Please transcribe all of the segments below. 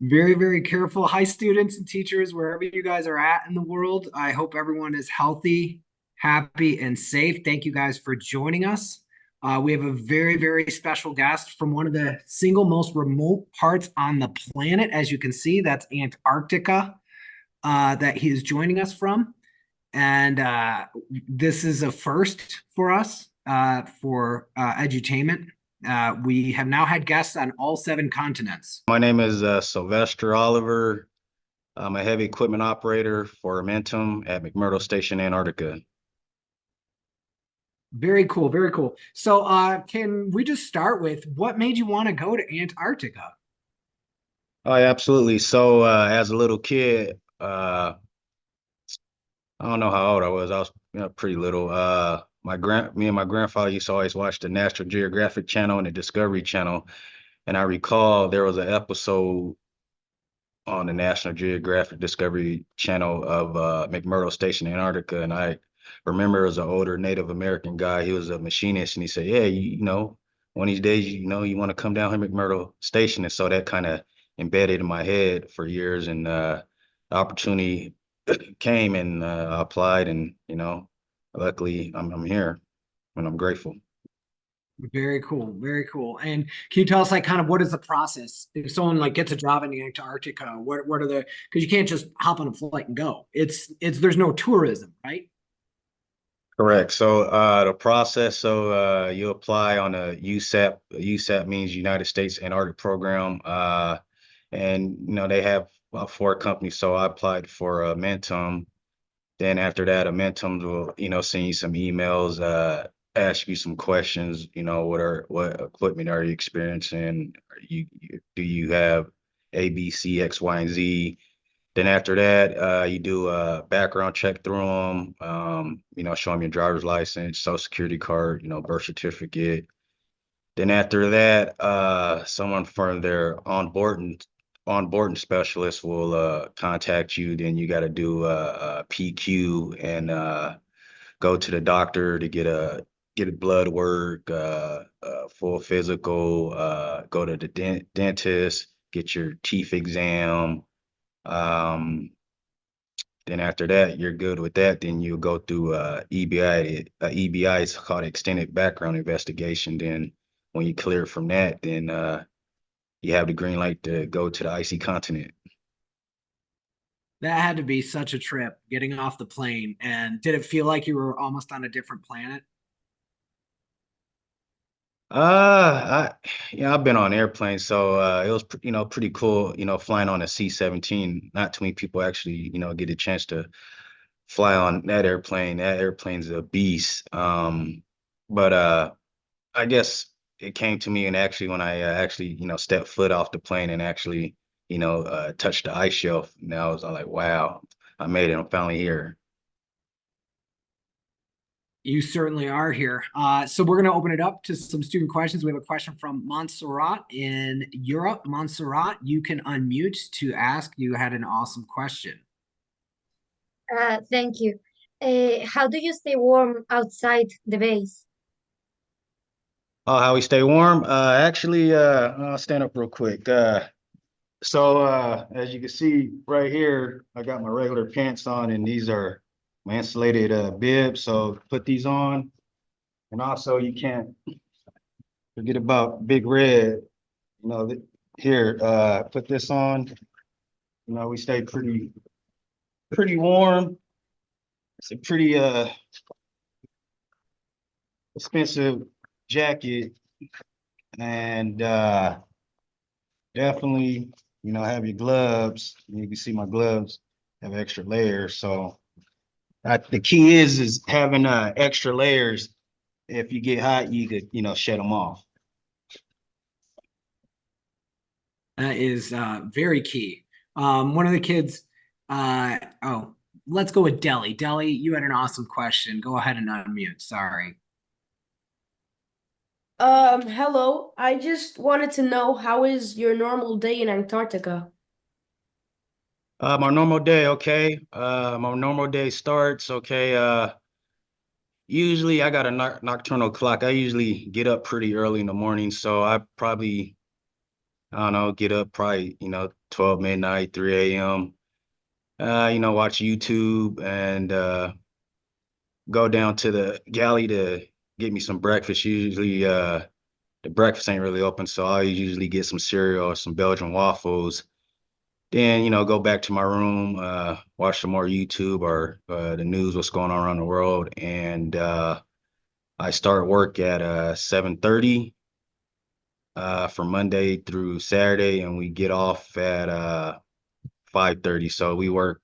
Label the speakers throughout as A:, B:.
A: Very, very careful. Hi, students and teachers, wherever you guys are at in the world. I hope everyone is healthy, happy, and safe. Thank you guys for joining us. We have a very, very special guest from one of the single most remote parts on the planet. As you can see, that's Antarctica, that he is joining us from. And this is a first for us for edutainment. We have now had guests on all 7 continents.
B: My name is Sylvester Oliver. I'm a heavy equipment operator for Momentum at McMurdo Station, Antarctica.
A: Very cool, very cool. So can we just start with what made you want to go to Antarctica?
B: Oh, yeah, absolutely. So as a little kid, I don't know how old I was. I was pretty little. Me and my grandfather used to always watch the National Geographic Channel and the Discovery Channel. And I recall there was an episode on the National Geographic Discovery Channel of McMurdo Station, Antarctica. And I remember as an older Native American guy, he was a machinist, and he said, "Yeah, one of these days, you want to come down here, McMurdo Station." And so that kind of embedded in my head for years. And the opportunity came, and I applied, and luckily I'm here, and I'm grateful.
A: Very cool, very cool. And can you tell us like kind of what is the process if someone like gets a job in Antarctica? What are the because you can't just hop on a flight and go. It's there's no tourism, right?
B: Correct. So the process, so you apply on a USAP. USAP means United States Antarctic Program. And they have 4 companies. So I applied for Mentum. Then after that, Mentum will, send you some emails, ask you some questions, what equipment are you experiencing? Do you have A, B, C, X, Y, and Z? Then after that, you do a background check through them, show them your driver's license, social security card, birth certificate. Then after that, someone from their onboarding specialist will contact you. Then you got to do a PQ and go to the doctor to get a blood work, full physical, go to the dentist, get your teeth exam. Um, then after that, you're good with that. Then you go through EBI. EBI is called Extended Background Investigation. Then when you clear from that, then you have the green light to go to the icy continent.
A: That had to be such a trip getting off the plane. And did it feel like you were almost on a different planet?
B: I've been on airplanes, so it was pretty cool, flying on a C-17. Not too many people actually, get a chance to fly on that airplane. That airplane's a beast. But I guess it came to me, and actually when I actually, stepped foot off the plane and actually, touched the ice shelf, now I was like, wow, I made it. I'm finally here.
A: You certainly are here. So we're going to open it up to some student questions. We have a question from Montserrat in Europe. Montserrat, you can unmute to ask. You had an awesome question.
C: Thank you. How do you stay warm outside the base?
B: Oh, how we stay warm? Actually, I'll stand up real quick. So as you can see right here, I got my regular pants on, and these are my insulated bibs. So put these on. And also you can't forget about Big Red. Here, put this on. We stay pretty warm. It's a pretty expensive jacket, and definitely, have your gloves. You can see my gloves have extra layers. So the key is having extra layers. If you get hot, you could, shed them off.
A: That is very key. One of the kids, let's go with Deli. Deli, you had an awesome question. Go ahead and unmute. Sorry.
D: Hello. I just wanted to know how is your normal day in Antarctica?
B: My normal day, okay. My normal day starts, okay. Usually I got a nocturnal clock. I usually get up pretty early in the morning, so I probably, I don't know, get up probably, 12 midnight, 3 a.m. Watch YouTube and go down to the galley to get me some breakfast. Usually, the breakfast ain't really open, so I usually get some cereal or some Belgian waffles. Then, go back to my room, watch some more YouTube or the news, what's going on around the world. And I start work at 7:30 from Monday through Saturday, and we get off at 5:30. So we work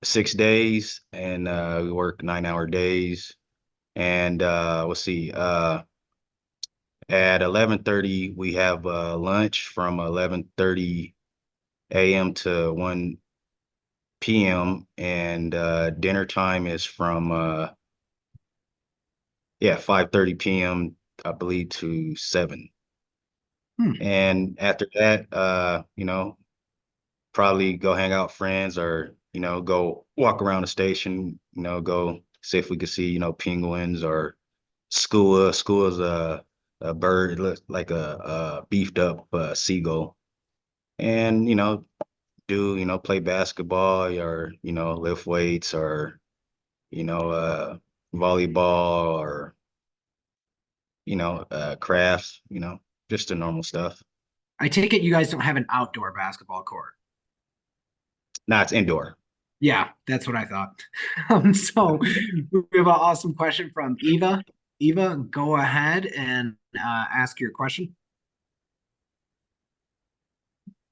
B: 6 days, and we work 9-hour days. And let's see, at 11:30 we have lunch from 11:30 a.m. to 1 p.m. and dinner time is from 5:30 p.m. I believe to 7. And after that, probably go hang out with friends or, go walk around the station, go see if we could see, penguins or skua. Skua is a bird, it looks like a beefed up seagull. And, play basketball or, lift weights or, volleyball or, crafts, just the normal stuff.
A: I take it you guys don't have an outdoor basketball court.
B: Nah, it's indoor.
A: Yeah, that's what I thought. So we have an awesome question from Eva. Eva, go ahead and ask your question.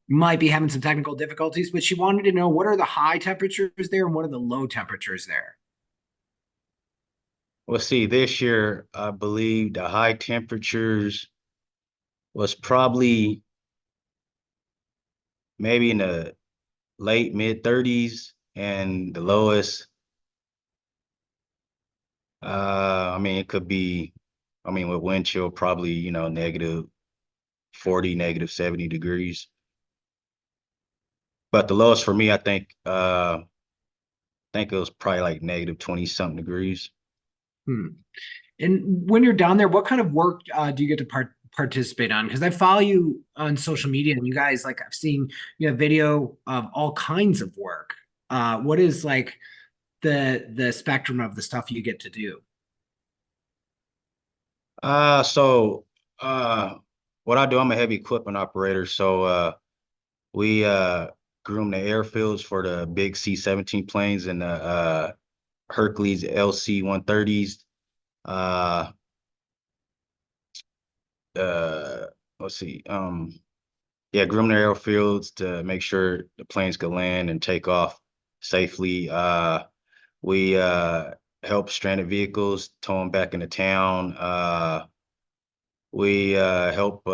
A: Might be having some technical difficulties, but she wanted to know what are the high temperatures there and what are the low temperatures there?
B: Well, see, this year, I believe the high temperatures was probably maybe in the late mid 30s and the lowest, it could be, with wind chill, probably, negative 40, negative 70 degrees. But the lowest for me, I think it was probably like negative 20 something degrees.
A: And when you're down there, what kind of work do you get to participate on? Because I follow you on social media, and you guys, like, I've seen video of all kinds of work. What is like the spectrum of the stuff you get to do?
B: So what I do, I'm a heavy equipment operator. So we groom the airfields for the big C-17 planes and the Hercules LC-130s. Uh, let's see. Groom the airfields to make sure the planes can land and take off safely. We help stranded vehicles, tow them back into town. We help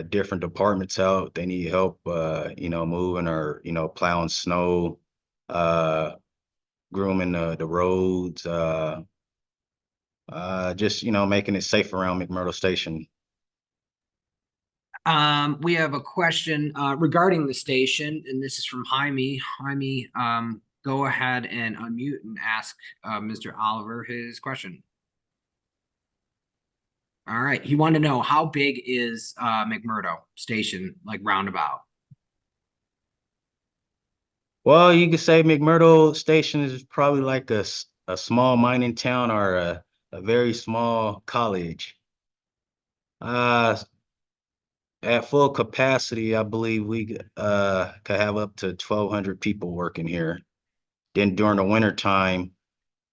B: different departments out. They need help, moving or, plowing snow, grooming the roads, just, making it safe around McMurdo Station.
A: We have a question regarding the station, and this is from Jaime. Jaime, go ahead and unmute and ask Mr. Oliver his question. All right. He wanted to know, how big is McMurdo Station, like roundabout?
B: Well, you could say McMurdo Station is probably like a small mining town or a very small college. At full capacity, I believe we could have up to 1,200 people working here. Then during the winter time,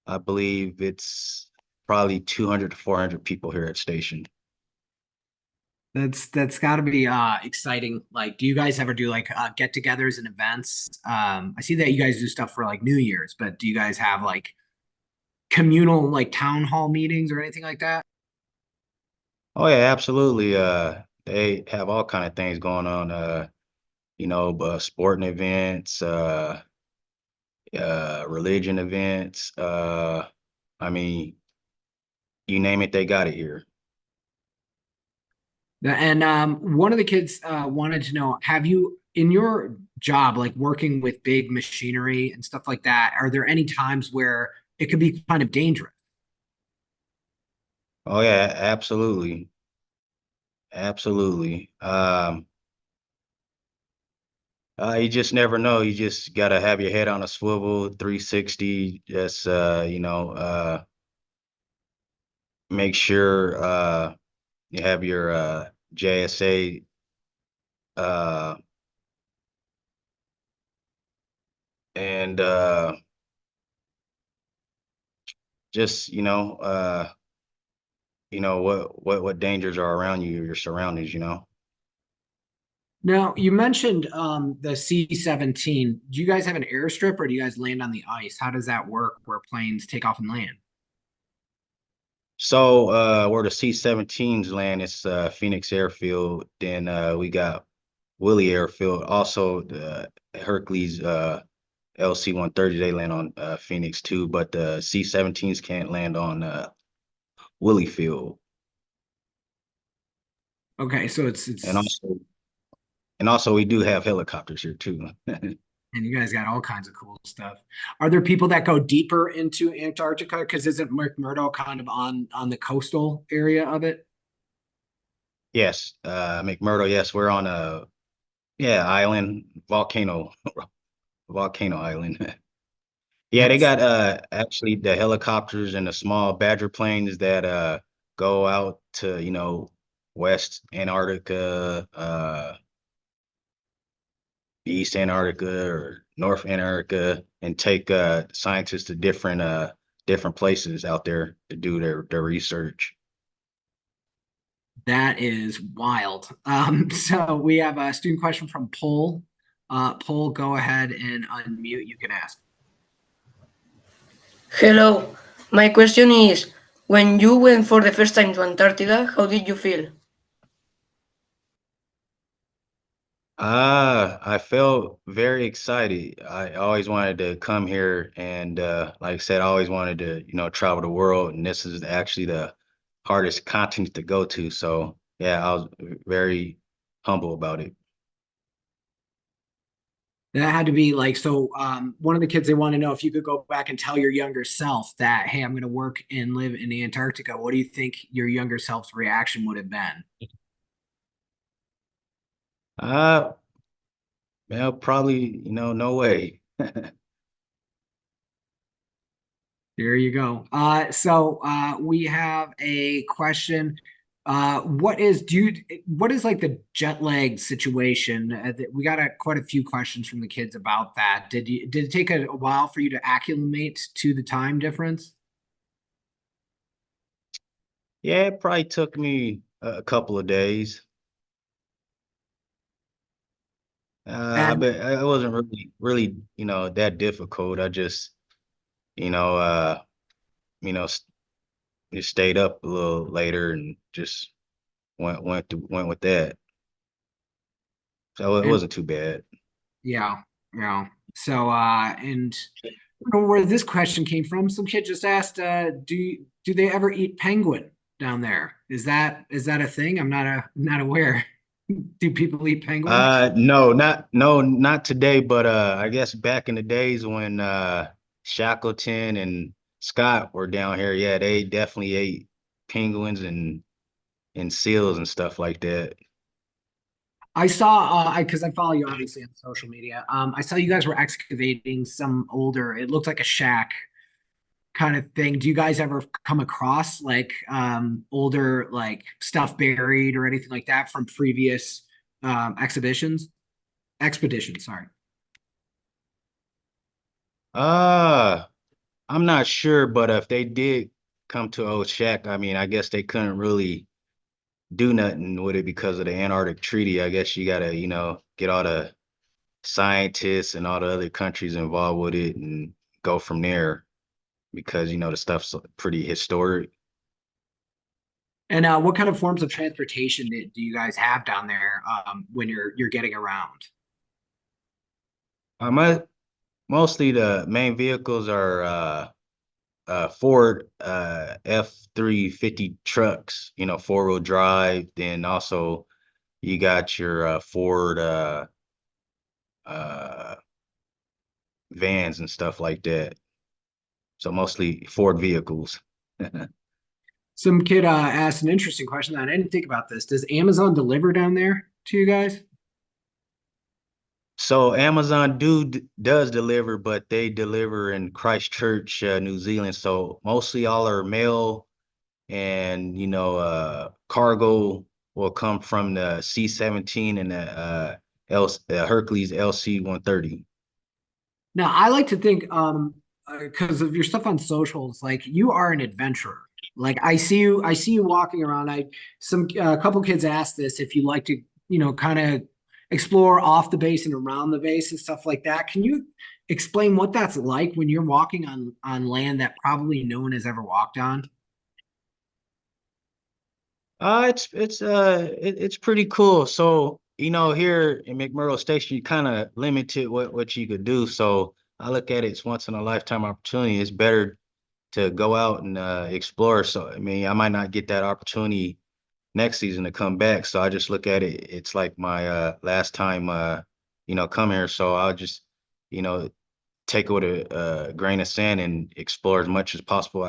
B: I believe it's probably 200 to 400 people here at station.
A: That's got to be exciting. Like, do you guys ever do like get-togethers and events? I see that you guys do stuff for like New Year's, but do you guys have like communal like town hall meetings or anything like that?
B: Oh yeah, absolutely. They have all kind of things going on. Sporting events, religion events. I mean, you name it, they got it here.
A: And one of the kids wanted to know, have you in your job, like working with big machinery and stuff like that, are there any times where it could be kind of dangerous?
B: Oh yeah, absolutely. Absolutely. You just never know. You just gotta have your head on a swivel, 360, just make sure you have your JSA uh and just what dangers are around you, your surroundings,
A: Now, you mentioned the C-17. Do you guys have an airstrip or do you guys land on the ice? How does that work where planes take off and land?
B: So where the C-17s land, it's Phoenix Airfield. Then we got Willie Airfield. Also the Hercules LC-130, they land on Phoenix too, but the C-17s can't land on Willie Field.
A: Okay, so
B: And
A: it's
B: also and also we do have helicopters here too.
A: and you guys got all kinds of cool stuff. Are there people that go deeper into Antarctica? Because isn't McMurdo kind of on the coastal area of it?
B: Yes, McMurdo, yes, we're on a island, volcano island. Yeah, they
A: That's
B: got actually the helicopters and the small Badger planes that go out to, West Antarctica, East Antarctica or North Antarctica and take scientists to different places out there to do their research.
A: that is wild. So we have a student question from Paul. Paul, go ahead and unmute. You can ask.
E: Hello, my question is, when you went for the first time to Antarctica, how did you feel?
B: I felt very excited. I always wanted to come here and like I said, I always wanted to, travel the world and this is actually the hardest continent to go to. So yeah, I was very humble about it.
A: That had to be like so. One of the kids, they want to know if you could go back and tell your younger self that, hey, I'm going to work and live in Antarctica. What do you think your younger self's reaction would have been?
B: Uh well, probably, no way.
A: There you go. So we have a question. What is like the jet lag situation? We got quite a few questions from the kids about that. Did it take a while for you to acclimate to the time difference?
B: Yeah, it probably took me a couple of days. I
A: And
B: bet it wasn't really, that difficult. I just, you know, uh, you know, s- just stayed up a little later and just went with that. So it
A: and
B: wasn't too bad.
A: yeah, yeah. And I don't know where this question came from. Some kid just asked, do they ever eat penguin down there? Is that a thing? I'm not aware. Do people eat penguin?
B: No, not today, but I guess back in the days when Shackleton and Scott were down here, yeah, they definitely ate penguins and seals and stuff like that.
A: I saw because I follow you obviously on social media. I saw you guys were excavating some older, it looked like a shack kind of thing. Do you guys ever come across like older like stuff buried or anything like that from previous exhibitions? Expeditions, sorry.
B: Uh, I'm not sure, but if they did come to Old Shack, I mean, I guess they couldn't really do nothing with it because of the Antarctic Treaty. I guess you gotta, get all the scientists and all the other countries involved with it and go from there because, the stuff's pretty historic.
A: And what kind of forms of transportation do you guys have down there when you're getting around?
B: Mostly the main vehicles are Ford F-350 trucks, four-wheel drive. Then also you got your Ford vans and stuff like that. So mostly Ford vehicles.
A: Some kid asked an interesting question that I didn't think about this. Does Amazon deliver down there to you guys?
B: So Amazon does deliver, but they deliver in Christchurch, New Zealand. So mostly all our mail and cargo will come from the C-17 and the Hercules LC-130.
A: Now, I like to think, because of your stuff on socials, like you are an adventurer. Like I see you walking around. A couple kids asked this if you like to, kind of explore off the base and around the base and stuff like that. Can you explain what that's like when you're walking on land that probably no one has ever walked on?
B: It's pretty cool. So, here in McMurdo Station, you kind of limited what you could do. So I look at it as once in a lifetime opportunity. It's better to go out and explore. So, I mean, I might not get that opportunity next season to come back. So I just look at it. It's like my last time, come here. So I'll just, take it with a grain of sand and explore as much as possible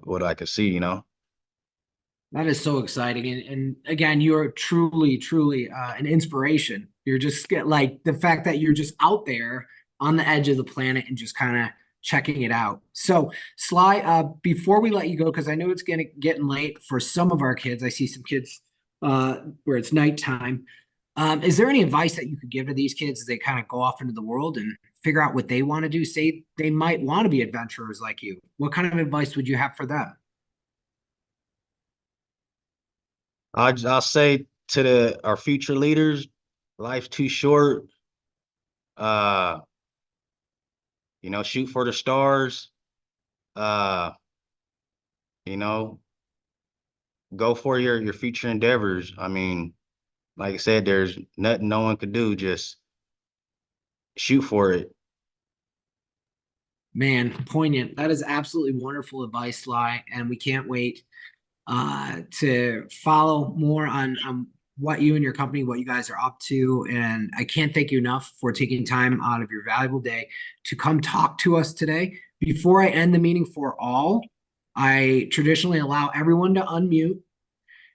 B: what I could see.
A: That is so exciting. And again, you're truly, truly an inspiration. You're just like the fact that you're just out there on the edge of the planet and just kind of checking it out. So, Sly, before we let you go, because I know it's getting late for some of our kids. I see some kids where it's nighttime. Is there any advice that you could give to these kids as they kind of go off into the world and figure out what they want to do? Say they might want to be adventurers like you. What kind of advice would you have for them?
B: I'll say to our future leaders, life's too short. Shoot for the stars. Uh, you know, go for your future endeavors. I mean, like I said, there's nothing no one could do. Just shoot for it.
A: Man, poignant. That is absolutely wonderful advice, Sly, and we can't wait to follow more on what you and your company, what you guys are up to. And I can't thank you enough for taking time out of your valuable day to come talk to us today. Before I end the meeting for all, I traditionally allow everyone to unmute.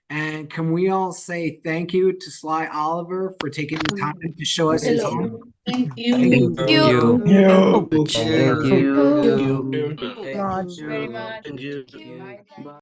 A: And can we all say thank you to Sly Oliver for taking the time to show us his
D: Hello.
A: home?
D: Thank
C: You.
F: You.
A: Oh,
F: Thank you.
C: Thank you.
F: Thank
C: Much.
F: you.
C: Very
F: Thank
C: much.
F: you.
C: Bye.
F: Bye.